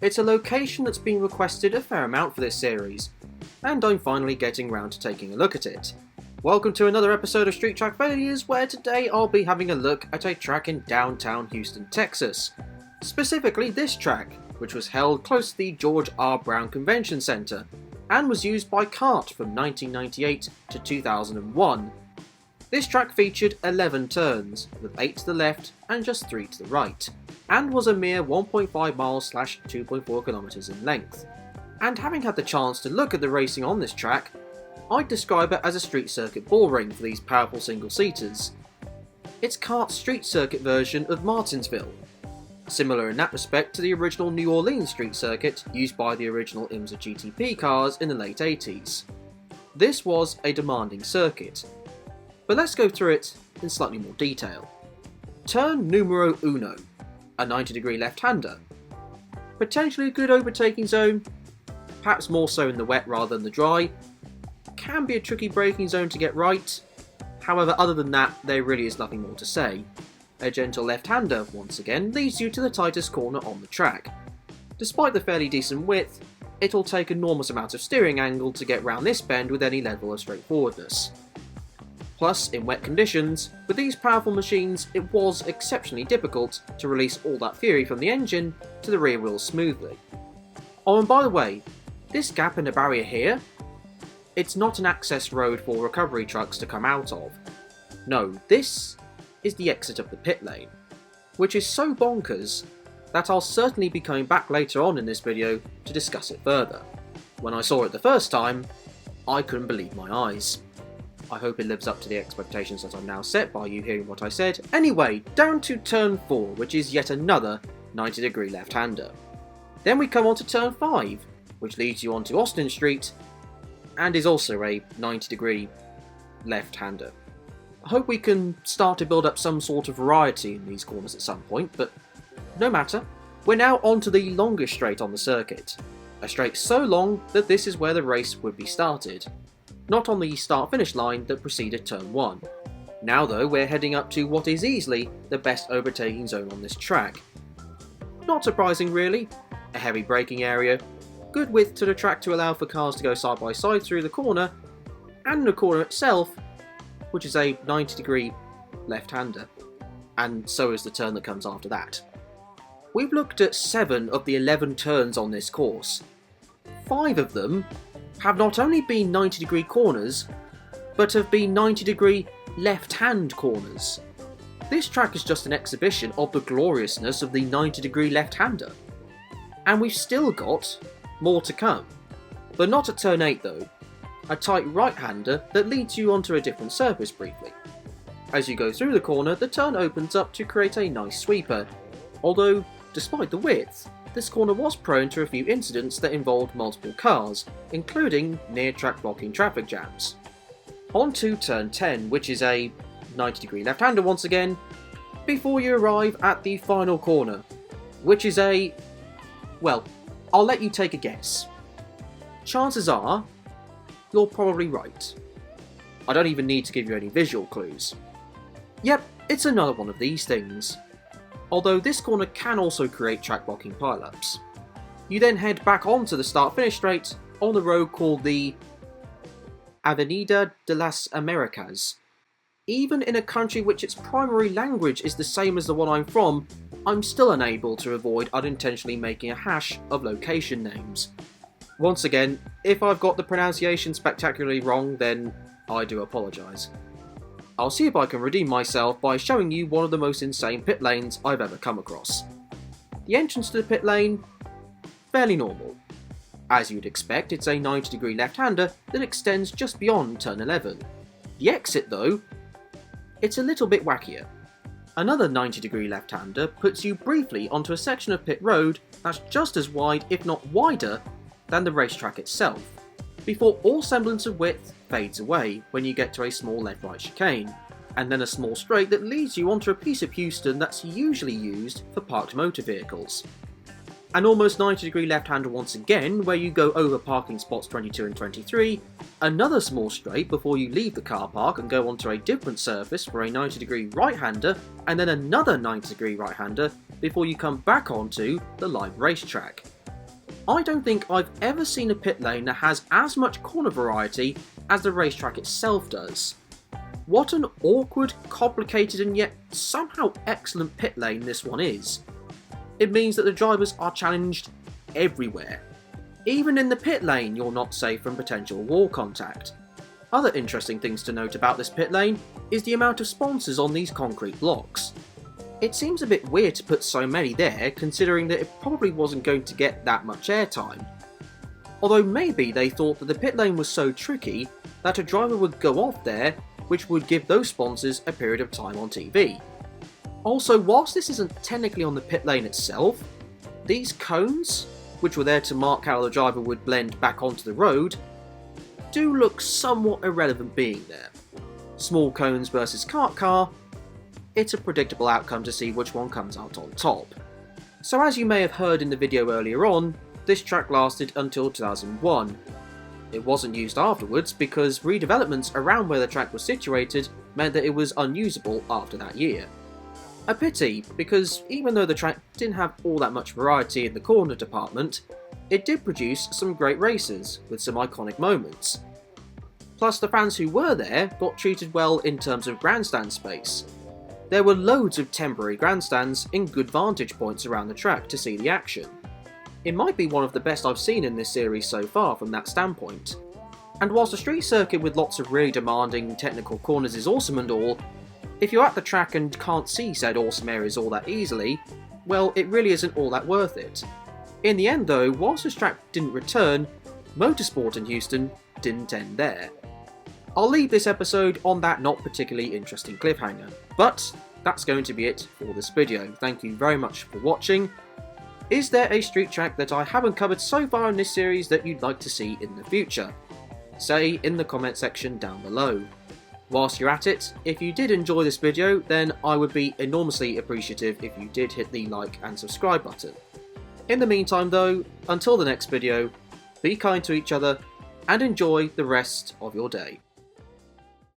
It's a location that's been requested a fair amount for this series, and I'm finally getting round to taking a look at it. Welcome to another episode of Street Track Failures, where today I'll be having a look at a track in downtown Houston, Texas. Specifically this track, which was held close to the George R. Brown Convention Center, and was used by CART from 1998 to 2001. This track featured 11 turns, with 8 to the left and just 3 to the right, and was a mere 1.5 miles / 2.4 kilometers in length. And having had the chance to look at the racing on this track, I'd describe it as a street circuit bullring for these powerful single-seaters. It's CART's street circuit version of Martinsville, similar in that respect to the original New Orleans street circuit used by the original IMSA GTP cars in the late 80s. This was a demanding circuit, but let's go through it in slightly more detail. Turn numero uno, a 90-degree left-hander. Potentially a good overtaking zone, perhaps more so in the wet rather than the dry. Can be a tricky braking zone to get right, however other than that there really is nothing more to say. A gentle left-hander, once again, leads you to the tightest corner on the track. Despite the fairly decent width, it'll take enormous amounts of steering angle to get round this bend with any level of straightforwardness. Plus, in wet conditions, with these powerful machines it was exceptionally difficult to release all that fury from the engine to the rear wheels smoothly. Oh, and by the way, this gap in the barrier here, it's not an access road for recovery trucks to come out of. No, this is the exit of the pit lane, which is so bonkers that I'll certainly be coming back later on in this video to discuss it further. When I saw it the first time, I couldn't believe my eyes. I hope it lives up to the expectations that I've now set by you hearing what I said. Anyway, down to turn 4, which is yet another 90-degree left-hander. Then we come on to turn 5, which leads you onto Austin Street, and is also a 90-degree left-hander. I hope we can start to build up some sort of variety in these corners at some point, but no matter. We're now onto the longest straight on the circuit. A straight so long that this is where the race would be started, not on the start-finish line that preceded turn 1. Now though, we're heading up to what is easily the best overtaking zone on this track. Not surprising really, a heavy braking area, good width to the track to allow for cars to go side by side through the corner, and the corner itself, which is a 90-degree left-hander, and so is the turn that comes after that. We've looked at 7 of the 11 turns on this course. 5 of them have not only been 90-degree corners, but have been 90-degree left-hand corners. This track is just an exhibition of the gloriousness of the 90-degree left-hander. And we've still got more to come. But not at turn 8 though, a tight right-hander that leads you onto a different surface briefly. As you go through the corner, the turn opens up to create a nice sweeper, although, despite the width, this corner was prone to a few incidents that involved multiple cars, including near-track blocking traffic jams. On to turn 10, which is a 90-degree left-hander once again, before you arrive at the final corner, which is a... well, I'll let you take a guess. Chances are, you're probably right. I don't even need to give you any visual clues. Yep, it's another one of these things. Although this corner can also create track blocking pileups. You then head back onto the start-finish straight on the road called the Avenida de las Americas. Even in a country which its primary language is the same as the one I'm from, I'm still unable to avoid unintentionally making a hash of location names. Once again, if I've got the pronunciation spectacularly wrong, then I do apologise. I'll see if I can redeem myself by showing you one of the most insane pit lanes I've ever come across. The entrance to the pit lane, fairly normal. As you'd expect, it's a 90-degree left-hander that extends just beyond turn 11. The exit though, it's a little bit wackier. Another 90-degree left-hander puts you briefly onto a section of pit road that's just as wide, if not wider, than the racetrack itself, before all semblance of width fades away when you get to a small left-right chicane, and then a small straight that leads you onto a piece of Houston that's usually used for parked motor vehicles. An almost 90-degree left-hander once again, where you go over parking spots 22 and 23, another small straight before you leave the car park and go onto a different surface for a 90-degree right-hander, and then another 90-degree right-hander before you come back onto the live racetrack. I don't think I've ever seen a pit lane that has as much corner variety as the racetrack itself does. What an awkward, complicated and yet somehow excellent pit lane this one is. It means that the drivers are challenged everywhere. Even in the pit lane you're not safe from potential wall contact. Other interesting things to note about this pit lane is the amount of sponsors on these concrete blocks. It seems a bit weird to put so many there, considering that it probably wasn't going to get that much airtime. Although maybe they thought that the pit lane was so tricky that a driver would go off there, which would give those sponsors a period of time on TV. Also, whilst this isn't technically on the pit lane itself, these cones, which were there to mark how the driver would blend back onto the road, do look somewhat irrelevant being there. Small cones versus kart car, it's a predictable outcome to see which one comes out on top. So as you may have heard in the video earlier on, this track lasted until 2001. It wasn't used afterwards because redevelopments around where the track was situated meant that it was unusable after that year. A pity, because even though the track didn't have all that much variety in the corner department, it did produce some great races with some iconic moments. Plus the fans who were there got treated well in terms of grandstand space. There were loads of temporary grandstands in good vantage points around the track to see the action. It might be one of the best I've seen in this series so far from that standpoint. And whilst a street circuit with lots of really demanding technical corners is awesome and all, if you're at the track and can't see said awesome areas all that easily, well, it really isn't all that worth it. In the end though, whilst this track didn't return, motorsport in Houston didn't end there. I'll leave this episode on that not particularly interesting cliffhanger, but that's going to be it for this video. Thank you very much for watching. Is there a street track that I haven't covered so far in this series that you'd like to see in the future? Say in the comment section down below. Whilst you're at it, if you did enjoy this video, then I would be enormously appreciative if you did hit the like and subscribe button. In the meantime though, until the next video, be kind to each other and enjoy the rest of your day.